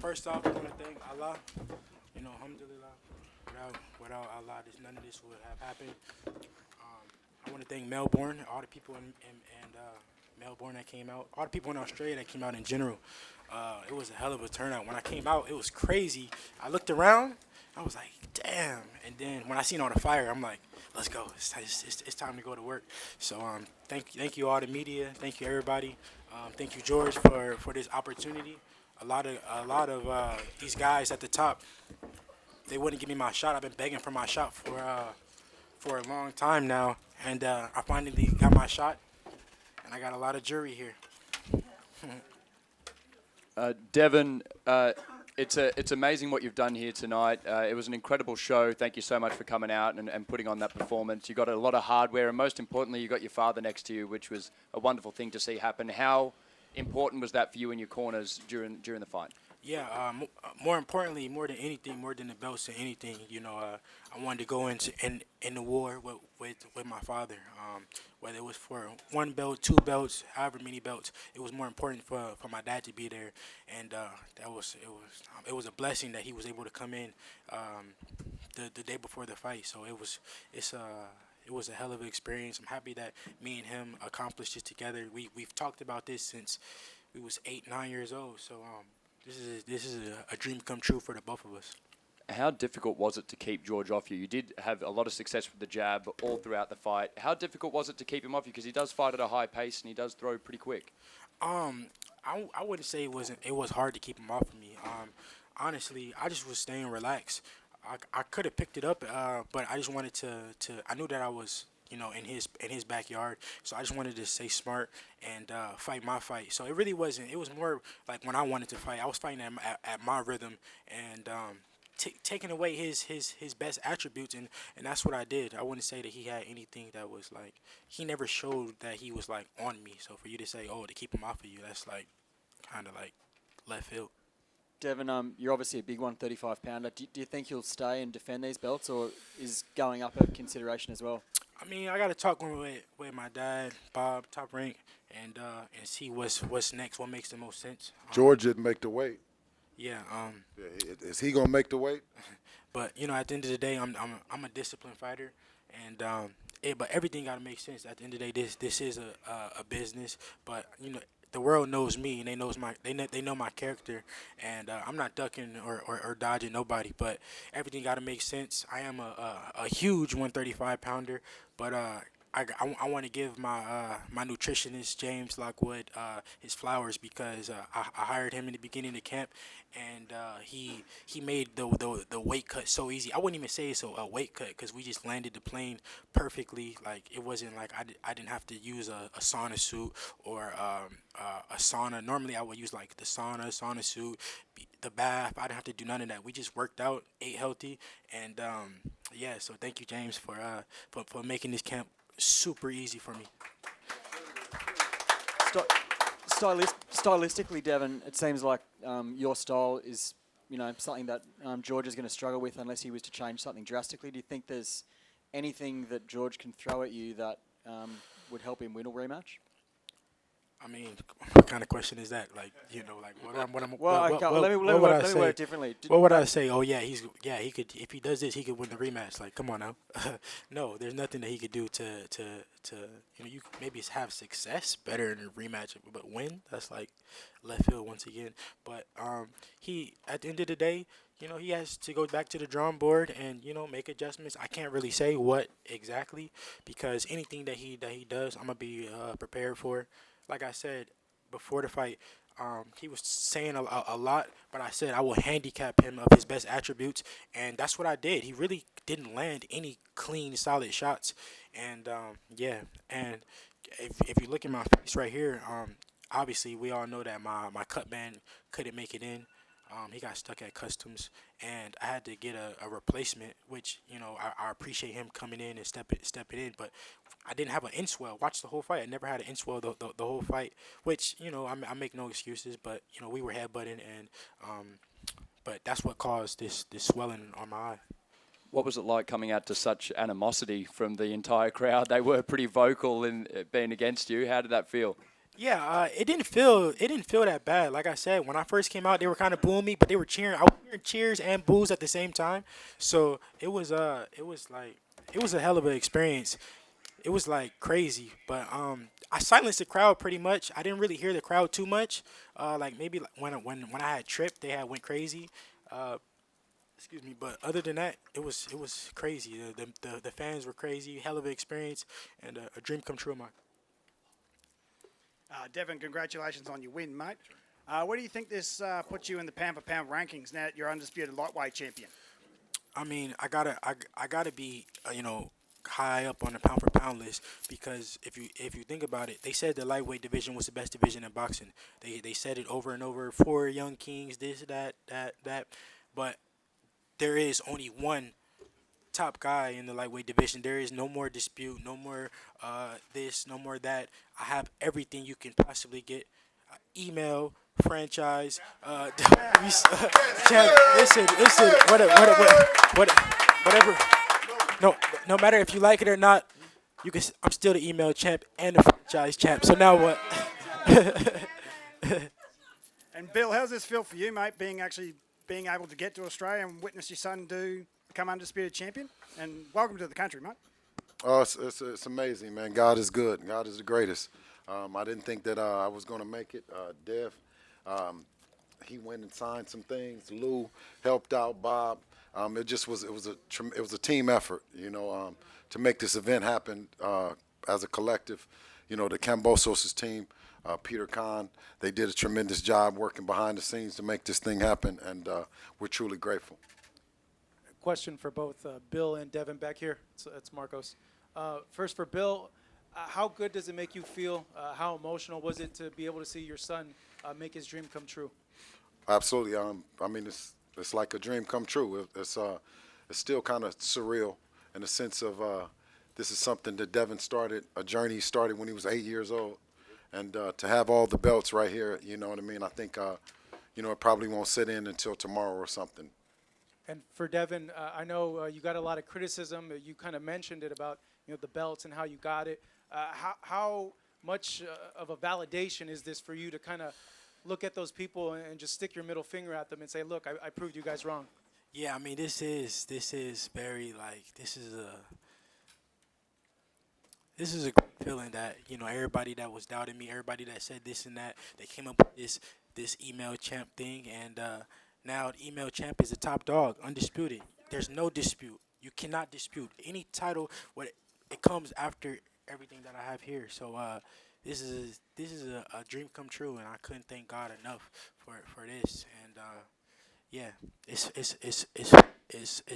First off, I want to thank Allah. Alhamdulillah. Without Allah, none of this would have happened. I want to thank Melbourne, all the people in Melbourne that came out, all the people in Australia that came out in general. It was a hell of a turnout. When I came out, it was crazy. I looked around, I was like, damn. And then when I seen all the fire, I'm like, let's go. It's time to go to work. So thank you all the media. Thank you everybody. Thank you George for this opportunity. A lot of these guys at the top, they wouldn't give me my shot. I've been begging for my shot for a long time now, and I finally got my shot, and I got a lot of jury here. Devin, it's amazing what you've done here tonight. It was an incredible show. Thank you so much for coming out and putting on that performance. You got a lot of hardware, and most importantly, you got your father next to you, which was a wonderful thing to see happen. How important was that for you in your corners during the fight? Yeah, more importantly, more than anything, more than the belts and anything, I wanted to go in the war with my father. Whether it was for one belt, two belts, however many belts, it was more important for my dad to be there, and it was a blessing that he was able to come in the day before the fight. So it was a hell of an experience. I'm happy that me and him accomplished it together. We've talked about this since we was 8, 9 years old. So this is a dream come true for the both of us. How difficult was it to keep George off you? You did have a lot of success with the jab all throughout the fight. How difficult was it to keep him off you? Because he does fight at a high pace and he does throw pretty quick. I wouldn't say it was hard to keep him off of me. Honestly, I just was staying relaxed. I could have picked it up, but I just wanted to. I knew that I was, in his backyard, so I just wanted to stay smart and fight my fight. So it really wasn't. It was more like when I wanted to fight, I was fighting at my rhythm and taking away his best attributes, and that's what I did. I wouldn't say that he had anything that was like, he never showed that he was like on me. So for you to say, oh, to keep him off of you, that's like kind of like left field. Devin, you're obviously a big 135-pounder. Do you think you'll stay and defend these belts, or is going up a consideration as well? I mean, I got to talk with my dad, Bob, Top Rank, and see what's next, what makes the most sense. George didn't make the weight. Yeah. Is he gonna make the weight? But at the end of the day, I'm a disciplined fighter, and but everything got to make sense. At the end of the day, this is a business, but the world knows me, and they know my character, and I'm not ducking or dodging nobody. But everything got to make sense. I am a huge 135-pounder, but I want to give my nutritionist James Lockwood his flowers, because I hired him in the beginning of the camp, and he made the weight cut so easy. I wouldn't even say it's a weight cut, because we just landed the plane perfectly. Like, it wasn't like I didn't have to use a sauna suit or a sauna. Normally I would use like the sauna suit, the bath. I didn't have to do none of that. We just worked out, ate healthy, and yeah. So thank you, James, for making this camp super easy for me. Stylistically, Devin, it seems like your style is, something that George is going to struggle with unless he was to change something drastically. Do you think there's anything that George can throw at you that would help him win a rematch? I mean, what kind of question is that? Like, let me word it differently. What would I say? Oh yeah, he could, if he does this, he could win the rematch. Like, come on now. No, there's nothing that he could do to you maybe have success better in a rematch, but win, that's like left field once again. But he, at the end of the day, he has to go back to the drawing board and make adjustments. I can't really say what exactly, because anything that he does, I'm gonna be prepared for. Like I said before the fight, he was saying a lot, but I said I will handicap him of his best attributes, and that's what I did. He really didn't land any clean, solid shots, and yeah. And if you look at my face right here, obviously we all know that my cut band couldn't make it in. He got stuck at customs, and I had to get a replacement, which I appreciate him coming in and stepping in, but I didn't have an inswell. Watch the whole fight. I never had an inswell the whole fight, which I make no excuses, but we were headbutting, and but that's what caused this swelling on my eye. What was it like coming out to such animosity from the entire crowd? They were pretty vocal in being against you. How did that feel? Yeah, it didn't feel that bad. Like I said, when I first came out, they were kind of booing me, but they were cheering. I was hearing cheers and boos at the same time. So it was a hell of an experience. It was like crazy, but I silenced the crowd pretty much. I didn't really hear the crowd too much. Like maybe like when I had tripped, they had went crazy. Uh, excuse me, but other than that, it was crazy. The fans were crazy, hell of an experience, and a dream come true of mine. Devin, congratulations on your win, mate. Where do you think this puts you in the pound for pound rankings now that you're undisputed lightweight champion? I mean, I gotta be high up on the pound for pound list because if you think about it, they said the lightweight division was the best division in boxing. They said it over and over. Four young kings, this, that, but there is only one top guy in the lightweight division. There is no more dispute, no more this, no more that. I have everything you can possibly get. Email, franchise, champ. Listen. Whatever. No matter if you like it or not, I'm still the email champ and the franchise champ. So now what? And Bill, how's this feel for you, mate, being able to get to Australia and witness your son become undisputed champion? And welcome to the country, mate. Oh, it's amazing, man. God is good. God is the greatest. I didn't think that I was going to make it. Dev, he went and signed some things. Lou helped out. Bob. It was a team effort, to make this event happen as a collective. The Kambosos' team, Peter Khan, they did a tremendous job working behind the scenes to make this thing happen, and we're truly grateful. Question for both Bill and Devin back here. It's Marcos. First for Bill, how good does it make you feel? How emotional was it to be able to see your son make his dream come true? Absolutely. I mean, it's like a dream come true. It's still kind of surreal in the sense of this is something that Devin started, a journey he started when he was 8 years old, and to have all the belts right here, you know what I mean. I think it probably won't sit in until tomorrow or something. And for Devin, I know you got a lot of criticism. You kind of mentioned it about the belts and how you got it. How much of a validation is this for you to kind of look at those people and just stick your middle finger at them and say, look, I proved you guys wrong? Yeah, I mean this is very this is a great feeling that everybody that was doubting me, everybody that said this and that, they came up with this email champ thing, and now the email champ is the top dog, undisputed. There's no dispute. You cannot dispute any title. What it comes after everything that I have here. So this is a dream come true, and I couldn't thank God enough for this. And yeah, it's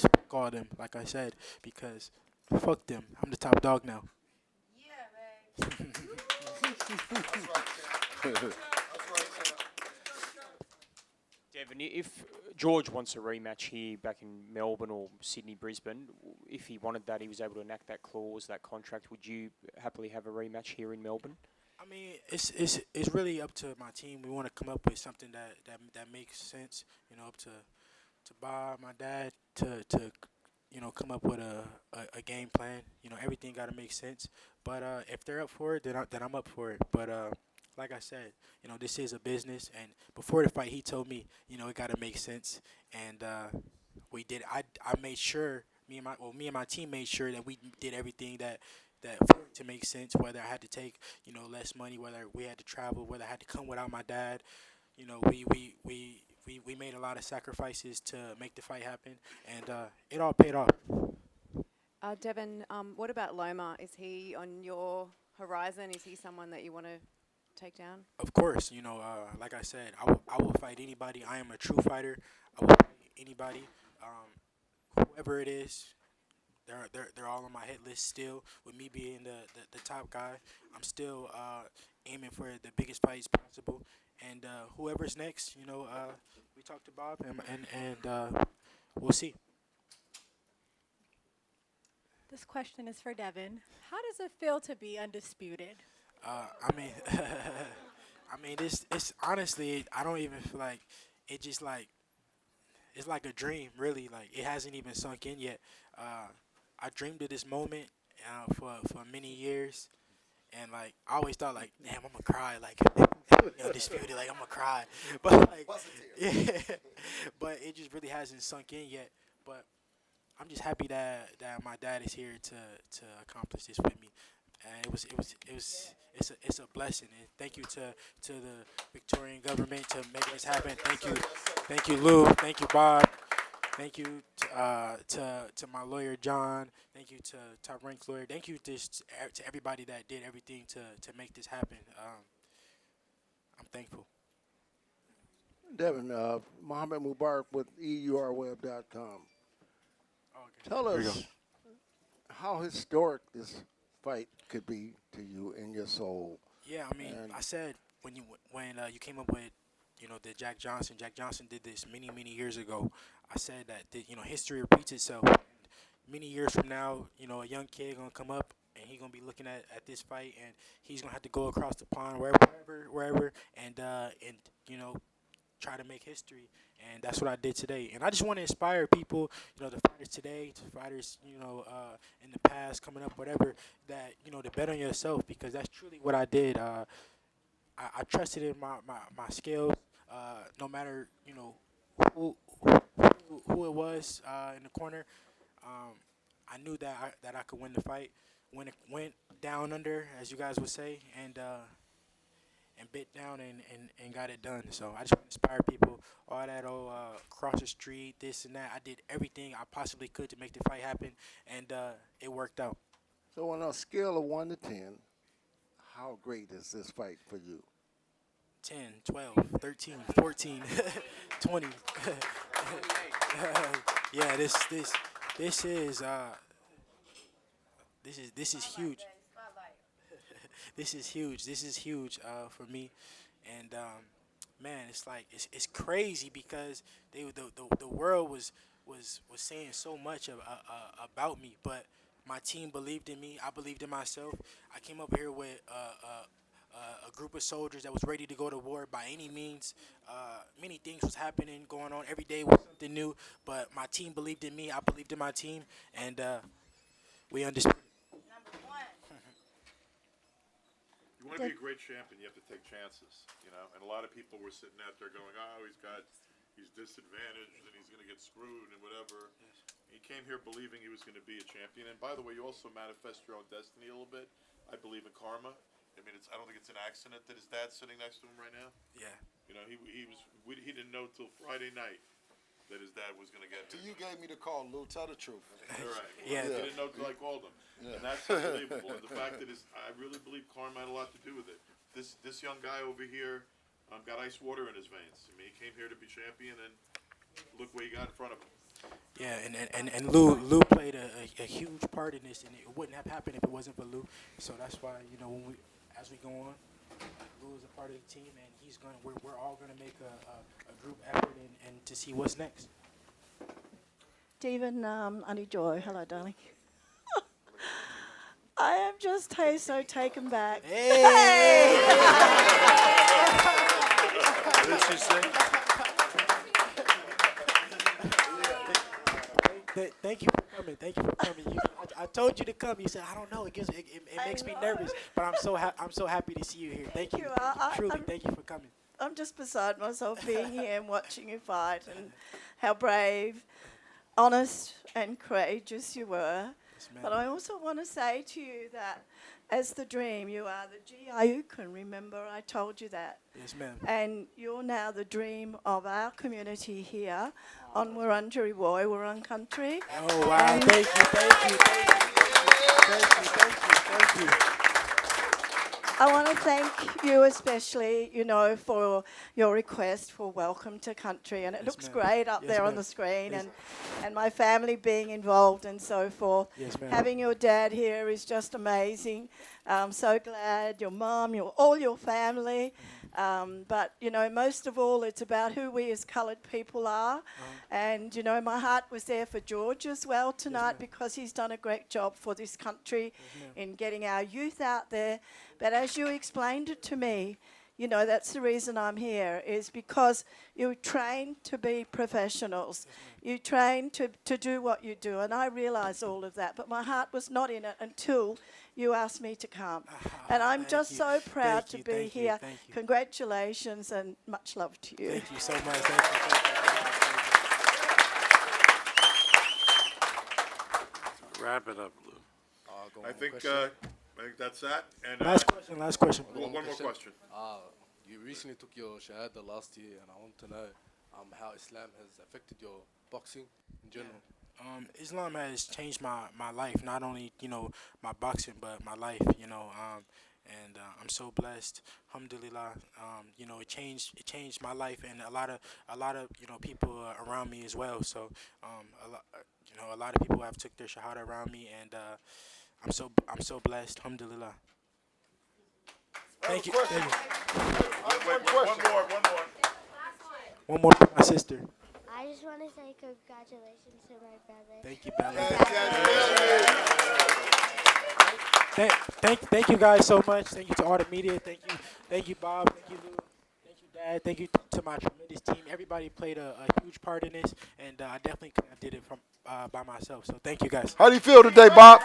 fuck all them, like I said, because fuck them. I'm the top dog now. Devin, if George wants a rematch here back in Melbourne or Sydney, Brisbane, if he wanted that, he was able to enact that clause, that contract, would you happily have a rematch here in Melbourne? I mean, it's really up to my team. We want to come up with something that makes sense. Up to Bob, my dad, to come up with a game plan. Everything got to make sense. But if they're up for it, then I'm up for it. But like I said, this is a business. And before the fight, he told me, it got to make sense. And we did. I made sure me and my team made sure that we did everything that for it to make sense. Whether I had to take less money, whether we had to travel, whether I had to come without my dad. We made a lot of sacrifices to make the fight happen, and it all paid off. Devin, what about Loma? Is he on your horizon? Is he someone that you want to take down? Of course, like I said, I will fight anybody. I am a true fighter. I will fight anybody, whoever it is. They're all on my hit list still. With me being the top guy, I'm still aiming for the biggest fights possible. And whoever's next, we talked to Bob, and we'll see. This question is for Devin. How does it feel to be undisputed? I mean, it's honestly, I don't even feel like it. Just like it's like a dream, really. Like it hasn't even sunk in yet. I dreamed of this moment for many years, And like I always thought like, damn, I'm gonna cry like Undisputed, like I'm gonna cry. But like yeah, but it just really hasn't sunk in yet. But I'm just happy that my dad is here to accomplish this with me. And it's a blessing. And thank you to the Victorian government to make this happen. Thank you Lou, thank you Bob, thank you to my lawyer John, thank you to Top Rank lawyer, thank you to everybody that did everything to make this happen. I'm thankful. Devin, Mohammed Mubarak with EURweb.com. Tell us how historic this fight could be to you in your soul. Yeah, I mean, I said when you came up with, the Jack Johnson did this many years ago. I said that history repeats itself. Many years from now, a young kid gonna come up and he gonna be looking at this fight, and he's gonna have to go across the pond wherever, and try to make history. And that's what I did today. And I just want to inspire people, the fighters today, the fighters, in the past, coming up, whatever, that, to bet on yourself, because that's truly what I did. I trusted in my skills, no matter, who it was in the corner. I knew that I could win the fight. When it went down under, as you guys would say, and bit down and got it done. So I just want to inspire people. All that cross the street, this and that. I did everything I possibly could to make the fight happen, and it worked out. So on a scale of 1 to 10, how great is this fight for you? 10, 12, 13, 14, 20. Yeah, this is huge. This is huge. This is huge for me, and man, it's like it's crazy because the world was saying so much about me, but my team believed in me. I believed in myself. I came up here with a group of soldiers that was ready to go to war by any means. Many things was happening, going on every day was something new, but my team believed in me. I believed in my team, and we understood. You want to be a great champion, you have to take chances, And a lot of people were sitting out there going, "Oh, he's disadvantaged and he's going to get screwed and whatever." Yes. He came here believing he was going to be a champion. And by the way, you also manifest your own destiny a little bit. I believe in karma. I mean, I don't think it's an accident that his dad's sitting next to him right now. Yeah. He didn't know till Friday night that his dad was going to get him. You gave me the call, Lou. Tell the truth. All right. Well, Yeah. He didn't know till I called him. Yeah. And that's unbelievable. And the fact that I really believe karma had a lot to do with it. This young guy over here got ice water in his veins. I mean, he came here to be champion, and look what he got in front of him. Yeah, and Lou played a huge part in this, and it wouldn't have happened if it wasn't for Lou. So that's why as we go on, Lou is a part of the team, and we're all gonna make a group effort and to see what's next. Devin, Auntie Joy, hello, darling. I am just so taken back. Hey! What did she say? Thank you for coming. Thank you for coming. I told you to come. You said I don't know. It makes me nervous, but I'm so happy to see you here. Thank you. Truly, thank you for coming. I'm just beside myself being here and watching you fight, and how brave, honest, and courageous you were. Yes, ma'am. But I also want to say to you that as the dream, you are the G.I.U.K.N. Remember, I told you that. Yes, ma'am. And you're now the dream of our community here on Wurundjeri Woi, Wurrung country. Oh, wow. And Thank you. I want to thank you especially, for your request for welcome to country. And it Yes, looks ma'am. great up Yes, there on ma'am. the screen, Yes. and my family being involved and so forth. Yes, ma'am. Having your dad here is just amazing. I'm so glad, your mum, all your family. But, most of all, it's about who we as coloured people are. And, my heart was there for George as well tonight, ma'am. because he's done a great job for this country in getting our youth out there. But as you explained it to me, that's the reason I'm here, is because you train to be professionals. You train to do what you do, and I realise all of that. But my heart was not in it until you asked me to come. And I'm Thank just you. so proud Thank to you, be thank you, here. thank you. Congratulations and much love to you. Thank you so much. Thank you. Wrap it up, Lou. I think that's that. And Last question. Last question. one more question. You recently took your Shahada last year, and I want to know how Islam has affected your boxing in general. Islam has changed my life, not only my boxing, but my life. And I'm so blessed. Alhamdulillah. It changed my life, and a lot of people around me as well. So a lot of people have took their shahada around me, and I'm so blessed. Alhamdulillah. Thank you. Thank you. One more for my sister. I just want to say congratulations to my brother. Thank you, Bella. Thank you guys so much. Thank you to all the media. Thank you, Bob. Thank you, Lou. Thank you, Dad. Thank you to my tremendous team. Everybody played a huge part in this, and I definitely couldn't have did it by myself. So thank you guys. How do you feel today, Bob?